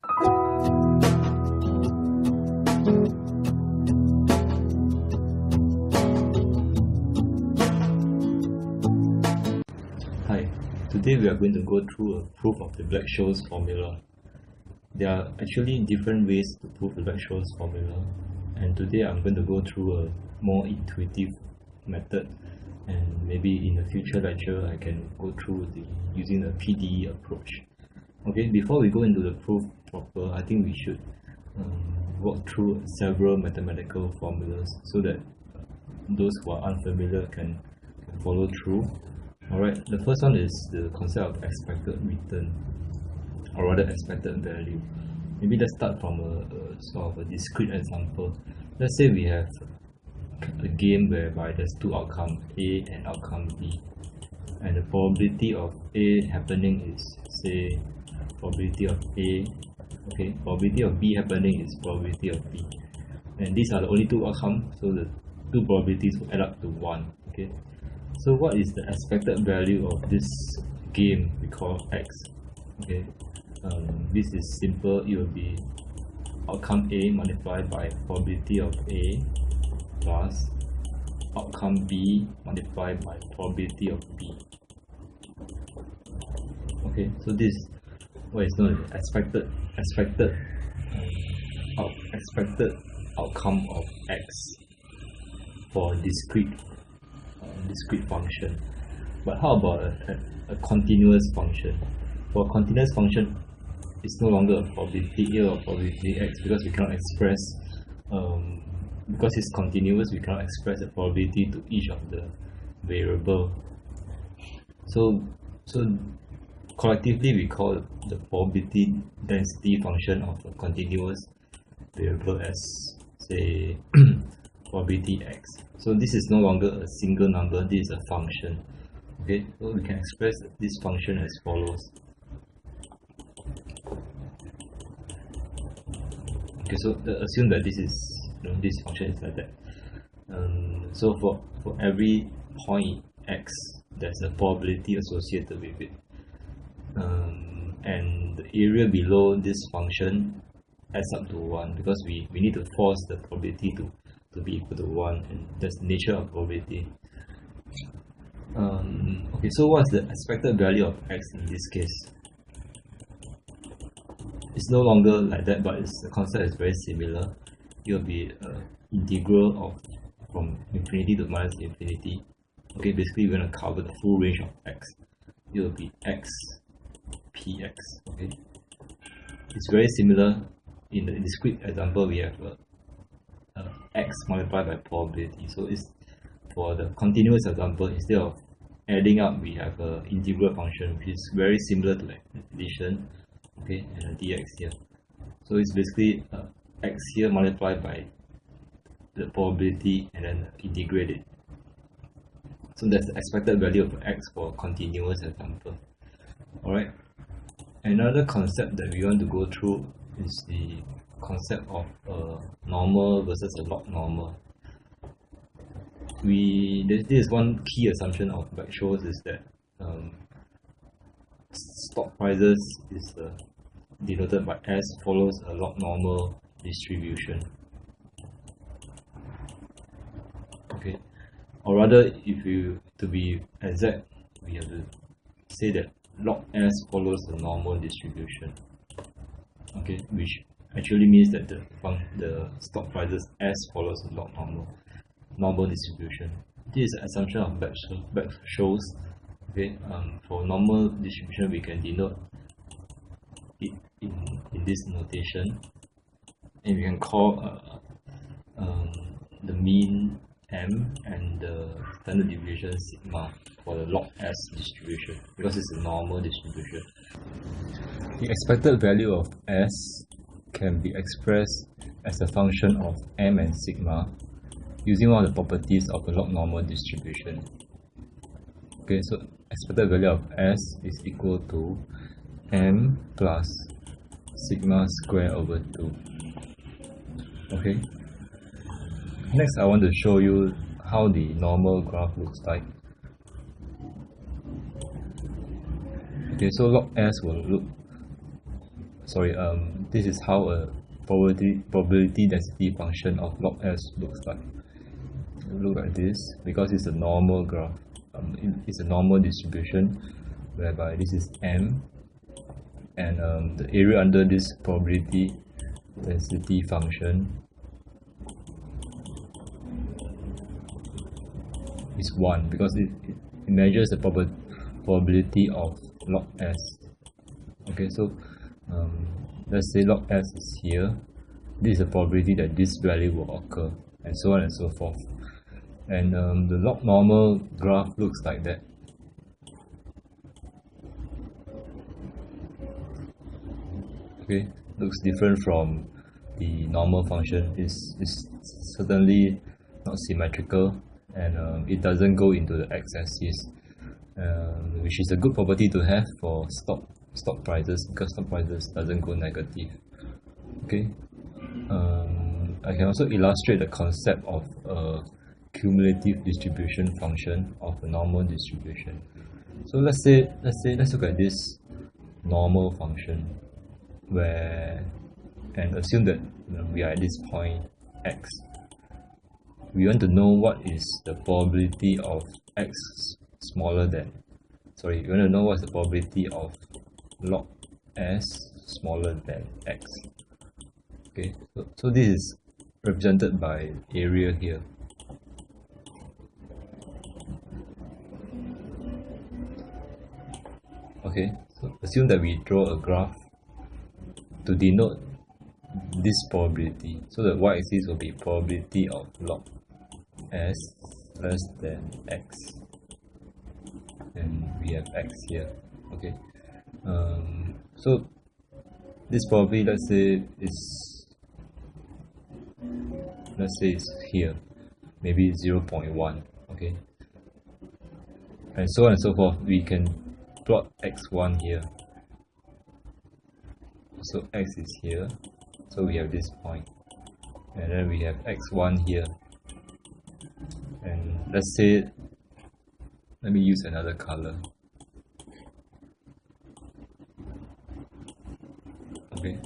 Hi, today we are going to go through a proof of the Black Scholes formula. There are actually different ways to prove the Black Scholes formula, and today I'm going to go through a more intuitive method, and maybe in a future lecture I can go through using the PDE approach. Okay, before we go into the proof proper, I think we should walk through several mathematical formulas so that those who are unfamiliar can follow through. Alright, the first one is the concept of expected return, or rather expected value. Maybe let's start from a sort of a discrete example. Let's say we have a game whereby there's two outcomes, A and outcome B, and the probability of A happening is, say, probability of A, okay, probability of B happening is probability of B, and these are the only two outcomes, so the two probabilities will add up to 1. Okay, so what is the expected value of this game we call X? Okay, this is simple. It will be outcome A multiplied by probability of A plus outcome B multiplied by probability of B. Okay, so this is what is known as expected outcome of X for discrete function. But how about a continuous function? For a continuous function, it's no longer a probability A or probability X, because we cannot express because it's continuous, we cannot express the probability to each of the variable. So collectively we call the probability density function of a continuous variable as, say, probability X. So this is no longer a single number, this is a function. Okay, so we can express this function as follows. Okay, so assume that this is, this function is like that. So for every point X, there's a probability associated with it, and the area below this function adds up to 1, because we need to force the probability to be equal to 1, and that's the nature of probability. Okay, so what's the expected value of X in this case? It's no longer like that, but the concept is very similar. It will be integral from infinity to minus infinity. Okay, basically we're going to cover the full range of X. It will be X px. Okay, it's very similar. In the discrete example, we have X multiplied by probability. So it's for the continuous example, instead of adding up, we have an integral function which is very similar to addition. Okay, and a dx here. So it's basically X here multiplied by the probability and then integrate it. So that's the expected value of X for a continuous example. Alright, another concept that we want to go through is the concept of normal versus a log normal. This is one key assumption of Black Scholes, is that stock prices is denoted by S follows a log normal distribution. Okay, or rather, if you to be exact, we have to say that log S follows the normal distribution. Okay, which actually means that the stock prices S follows the log normal distribution. This is an assumption of Black Scholes. Okay, for normal distribution, we can denote it in this notation, and we can call the mean M and the standard deviation sigma for the log S distribution, because it's a normal distribution. The expected value of S can be expressed as a function of M and sigma using one of the properties of the log normal distribution. Okay, so expected value of S is equal to M plus sigma square over 2. Okay, next I want to show you how the normal graph looks like. Okay, so log S will look this is how a probability density function of log S looks like. Look at this, because it's a normal graph. It's a normal distribution whereby this is M, and the area under this probability density function is 1, because it measures the probability of log S. Okay, so let's say log S is here. This is the probability that this value will occur, and so on and so forth. And the log normal graph looks like that. Okay, looks different from the normal function. It's certainly not symmetrical, and it doesn't go into the x-axis, which is a good property to have for stock prices, because stock prices doesn't go negative. Okay, I can also illustrate the concept of a cumulative distribution function of a normal distribution. So let's look at this normal function, and assume that we are at this point x. We want to know what is the probability of x smaller than, we want to know what's the probability of log S smaller than x. Okay, so this is represented by area here. Okay, so assume that we draw a graph to denote this probability. So the y-axis will be probability of log S less than x, and we have x here. Okay, so this probability, let's say it's here, maybe 0.1. okay, and so on and so forth. We can plot x1 here. So x is here, so we have this point, and then we have x1 here, and let's say, let me use another color. Okay,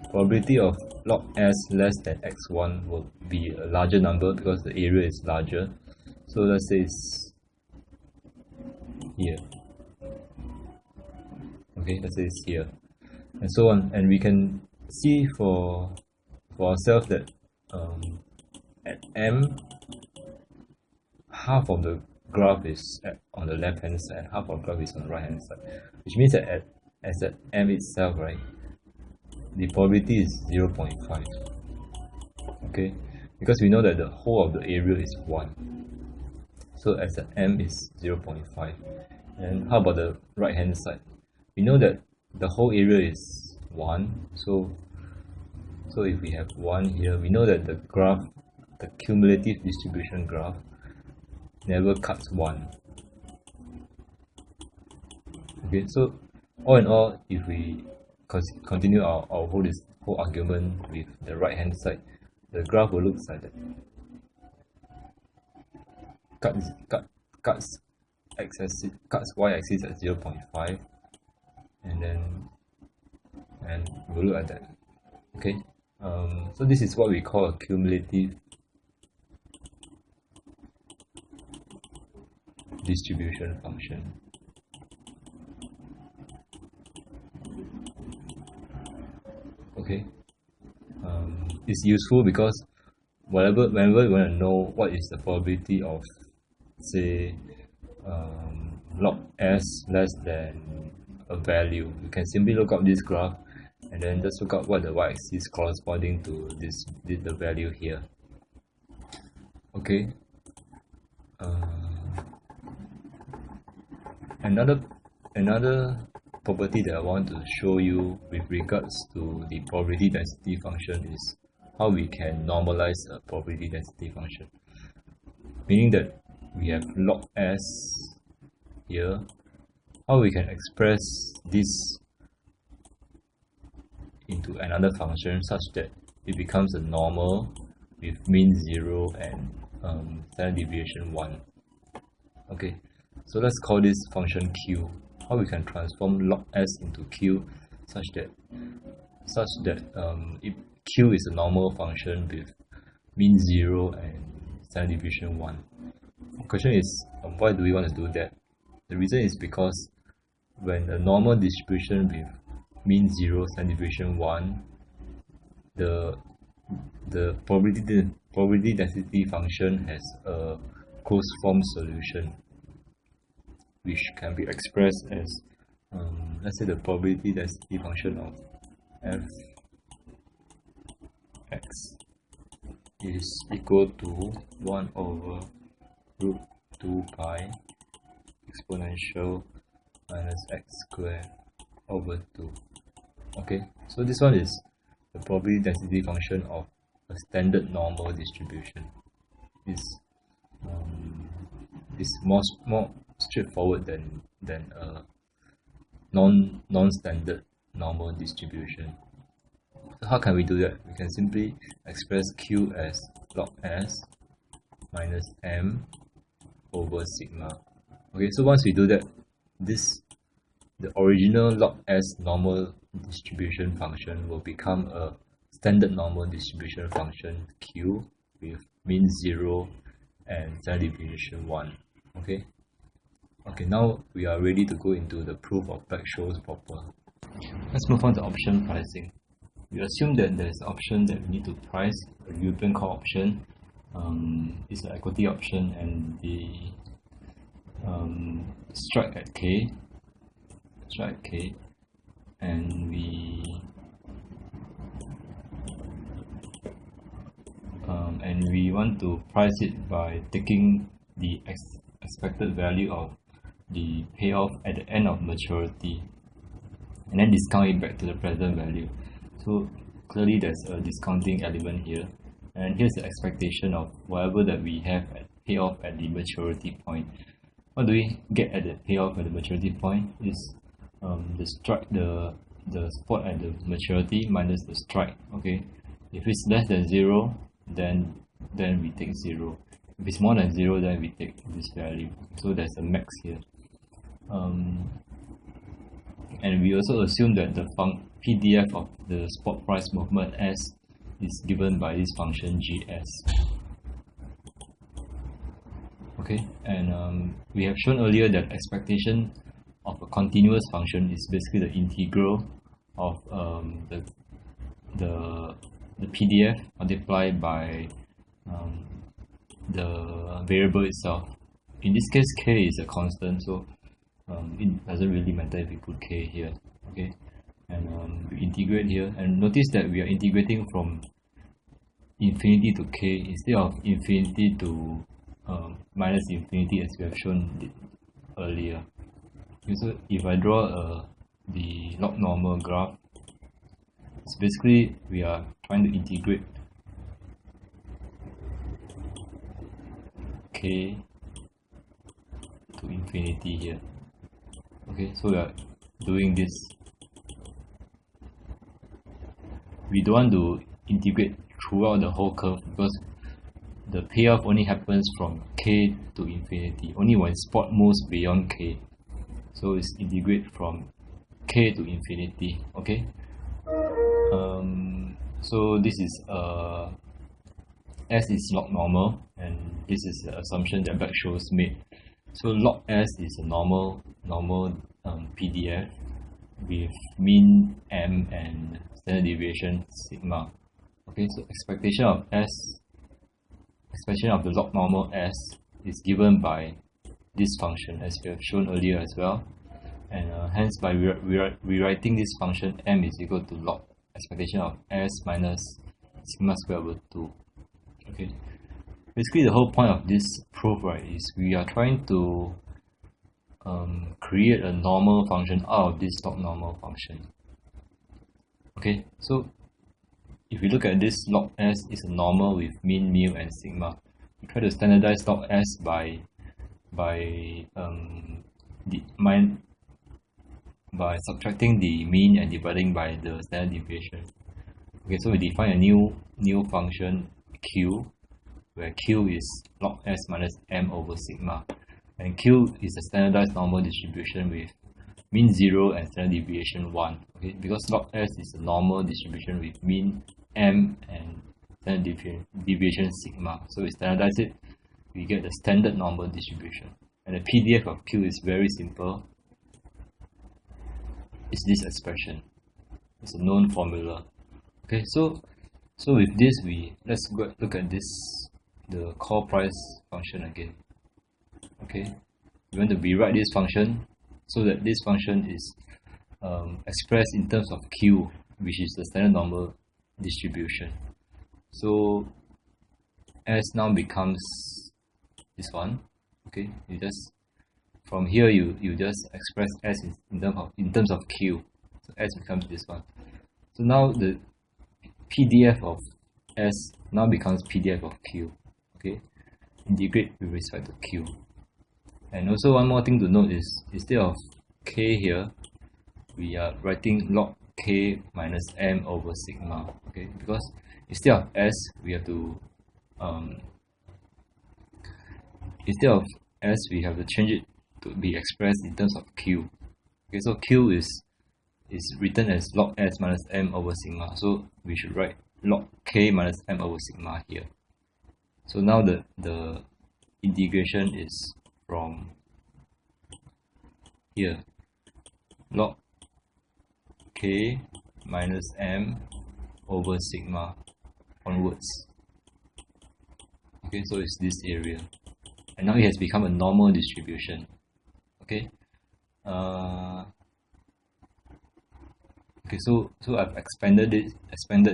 probability of log S less than x1 will be a larger number because the area is larger. So let's say it's here. Okay, let's say it's here, and so on. And we can see for ourselves that at M, half of the graph is on the left hand side, half of the graph is on the right hand side, which means that at M itself, right, the probability is 0.5. okay, because we know that the whole of the area is 1, so as at M is 0.5. And how about the right hand side? We know that the whole area is 1, so if we have 1 here, we know that the graph, the cumulative distribution graph, never cuts 1. Okay, so all in all, if we continue our whole argument with the right hand side, the graph will look like that. Cuts x-axis, cuts y-axis at 0.5, and we'll look at that. Okay, so this is what we call a cumulative distribution function. Okay, it's useful because whenever we want to know what is the probability of, say, log S less than a value, you can simply look up this graph and then just look up what the y-axis corresponding to the value here. Okay, another property that I want to show you with regards to the probability density function is how we can normalize a probability density function, meaning that we have log S here, how we can express this into another function such that it becomes a normal with mean 0 and standard deviation 1. Okay, so let's call this function Q. How we can transform log S into Q such that such that if Q is a normal function with mean 0 and standard deviation 1. The question is, why do we want to do that? The reason is because when a normal distribution with mean 0, standard deviation 1, the probability density function has a closed form solution, which can be expressed as let's say the probability density function of f(x) is equal to 1 over root 2 pi exponential minus x squared over 2. Okay, so this one is the probability density function of a standard normal distribution. It's more straightforward than a non-standard normal distribution. So how can we do that? We can simply express Q as log S minus M over sigma. Okay, so once we do that, the original log S normal distribution function will become a standard normal distribution function Q with mean 0 and standard deviation 1. Okay, now we are ready to go into the proof of Black Scholes proper. Let's move on to option pricing. We assume that there's an option that we need to price, a European call option. It's an equity option, and the strike at K, and we want to price it by taking the expected value of the payoff at the end of maturity and then discount it back to the present value. So clearly there's a discounting element here, and here's the expectation of whatever that we have at payoff at the maturity point. What do we get at the payoff at the maturity point is the strike, the spot at the maturity minus the strike. Okay, if it's less than 0, then we take 0. If it's more than 0, then we take this value. So there's a max here. And we also assume that the PDF of the spot price movement S is given by this function GS. Okay, and we have shown earlier that expectation of a continuous function is basically the integral of the PDF multiplied by the variable itself. In this case, K is a constant, so it doesn't really matter if we put K here. Okay, and we integrate here, and notice that we are integrating from infinity to K instead of infinity to minus infinity as we have shown earlier. Okay, so if I draw the log normal graph, it's basically we are trying to integrate K to infinity here. Okay, so we are doing this. We don't want to integrate throughout the whole curve because the payoff only happens from K to infinity, only when spot moves beyond K. So it's integrate from K to infinity. Okay, so this is S is log normal, and this is the assumption that Black Scholes made. So log S is a normal PDF with mean M and standard deviation sigma. Okay, so expectation of the log normal S is given by this function as we have shown earlier as well, and hence by rewriting this function, M is equal to log expectation of S minus sigma squared over 2. Okay, basically the whole point of this proof, right, is we are trying to create a normal function out of this log normal function. Okay, so if we look at this, log S is a normal with mean, mu, and sigma. We try to standardize log S by subtracting the mean and dividing by the standard deviation. Okay, so we define a new function Q, where Q is log S minus M over sigma, and Q is a standardized normal distribution with mean 0 and standard deviation 1. Okay, because log S is a normal distribution with mean M and standard deviation sigma. So we standardize it, we get the standard normal distribution. And the PDF of Q is very simple. It's this expression. It's a known formula. Okay, so with this, let's go look at this, the call price function again. Okay, we want to rewrite this function so that this function is expressed in terms of Q, which is the standard normal distribution. So S now becomes this one. Okay, you just from here you just express S in terms of Q. So S becomes this one. So now the PDF of S now becomes PDF of Q. Okay, integrate with respect to Q. And also one more thing to note is instead of K here, we are writing log K minus M over sigma. Okay, because instead of S, we have to change it to be expressed in terms of Q. Okay, so Q is written as log S minus M over sigma. So we should write log K minus M over sigma here. So now the integration is from here, log K minus M over sigma onwards. Okay, so it's this area, and now it has become a normal distribution. Okay, okay, so I've expanded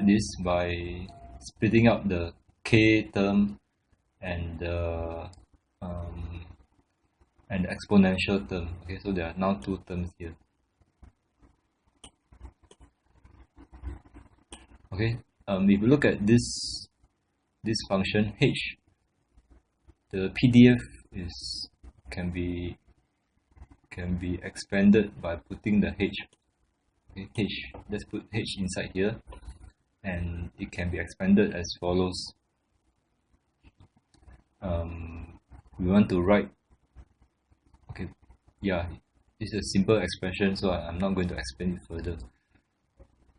this by splitting up the K term and the exponential term. Okay, so there are now two terms here. Okay, if you look at this function h, the PDF can be expanded by putting the h. Okay, h. Let's put h inside here, and it can be expanded as follows. We want to write. Okay, yeah, it's a simple expression, so I'm not going to explain it further.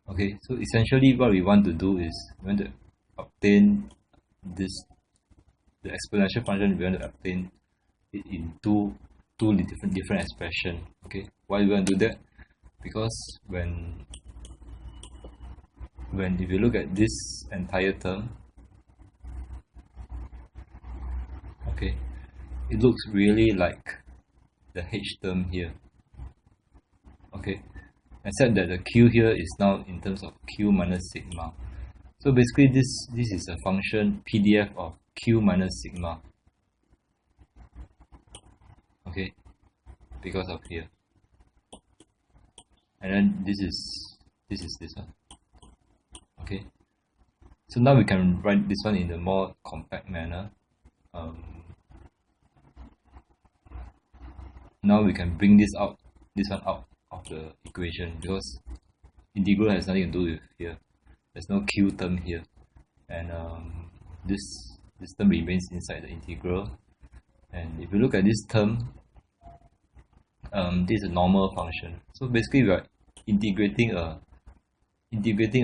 Okay, so essentially what we want to do is we want to obtain the exponential function. We want to obtain it in two different expression. Okay, why do we want to do that? Because if you look at this entire term, okay, it looks really like the h term here. Okay, except that the Q here is now in terms of Q minus sigma. So basically this is a function PDF of Q minus sigma. Okay, because of here. And then this is this one. Okay, so now we can write this one in a more compact manner. Now we can bring this one out of the equation, because integral has nothing to do with here. There's no Q term here, and this term remains inside the integral. And if you look at this term, this is a normal function. So basically we are integrating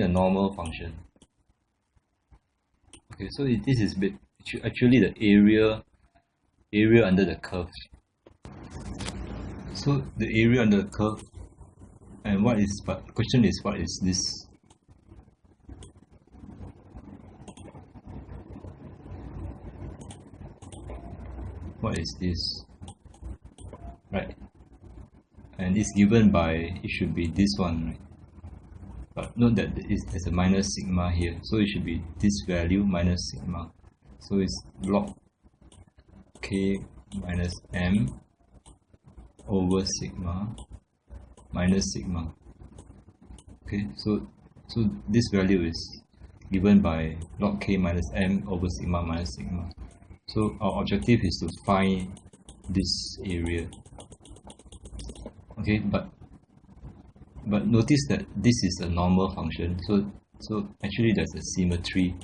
a normal function. Okay, so this is actually the area under the curve. So the area under the curve, and the question is, what is this? What is this? Right? And it's given by, it should be this one, right? But note that there's a minus sigma here, so it should be this value minus sigma. So it's log K minus M over sigma minus sigma. Okay, so this value is given by log K minus M over sigma minus sigma. So our objective is to find this area. Okay, but notice that this is a normal function, so actually there's a symmetry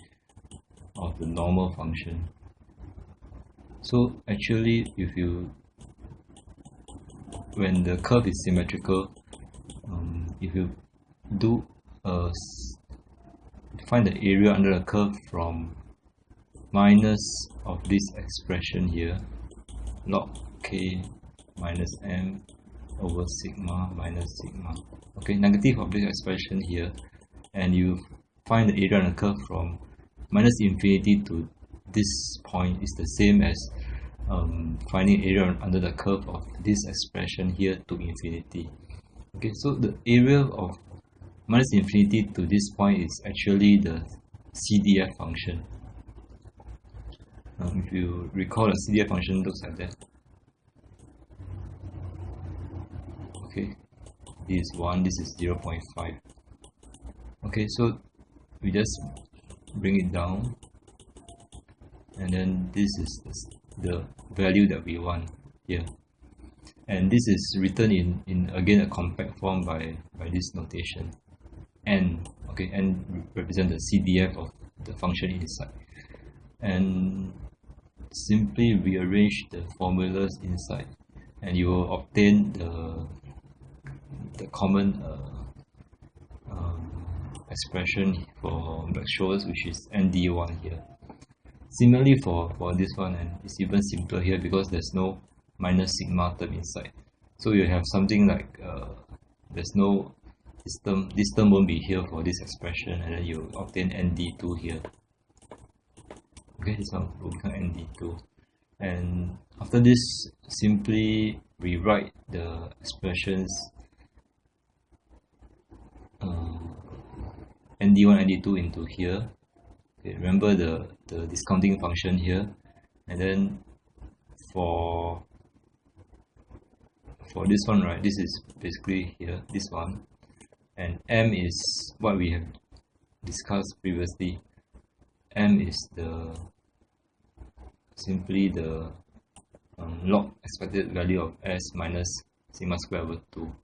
of the normal function. So actually if you when the curve is symmetrical, if you do find the area under the curve from minus of this expression here, log k minus m over sigma minus sigma, okay, negative of this expression here, and you find the area on the curve from minus infinity to this point is the same as finding area under the curve of this expression here to infinity. Okay, so the area of minus infinity to this point is actually the CDF function. If you recall, the CDF function looks like that. Okay, this is 1, this is 0.5. Okay, so we just bring it down, and then this is the value that we want here, and this is written in again a compact form by this notation n. Okay, n represent the CDF of the function inside, and simply rearrange the formulas inside, and you will obtain the common expression for Black Scholes, which is ND1 here. Similarly for this one, and it's even simpler here because there's no minus sigma term inside. So you have something like there's no this term won't be here for this expression, and then you obtain ND2 here. Okay, this one will become ND2. And after this, simply rewrite the expressions ND1, ND2 into here. Okay, remember the discounting function here, and then for this one, right, this is basically here, this one, and m is what we have discussed previously. M is simply the log expected value of s minus sigma square over 2.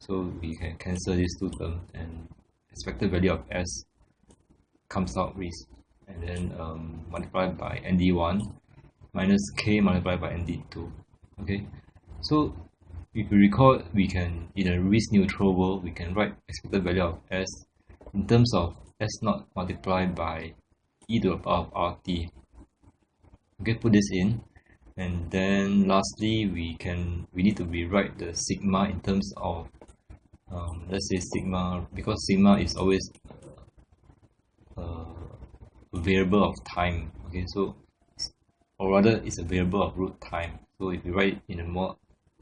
So we can cancel these two terms, and expected value of s comes out with, and then multiplied by ND1 minus k multiplied by ND2. Okay, so if you recall, we can, in a risk neutral world, we can write expected value of s in terms of s naught multiplied by e to the power of rt. Okay, put this in, and then lastly we need to rewrite the sigma in terms of let's say sigma, because sigma is always a variable of time. Okay, so or rather it's a variable of root time. So if you write it in a more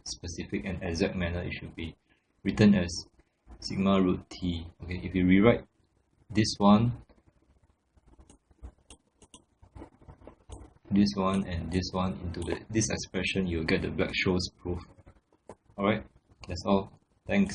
specific and exact manner, it should be written as sigma root t. Okay, if you rewrite this one and this one into this expression, you'll get the Black Scholes proof. Alright, that's all. Thanks.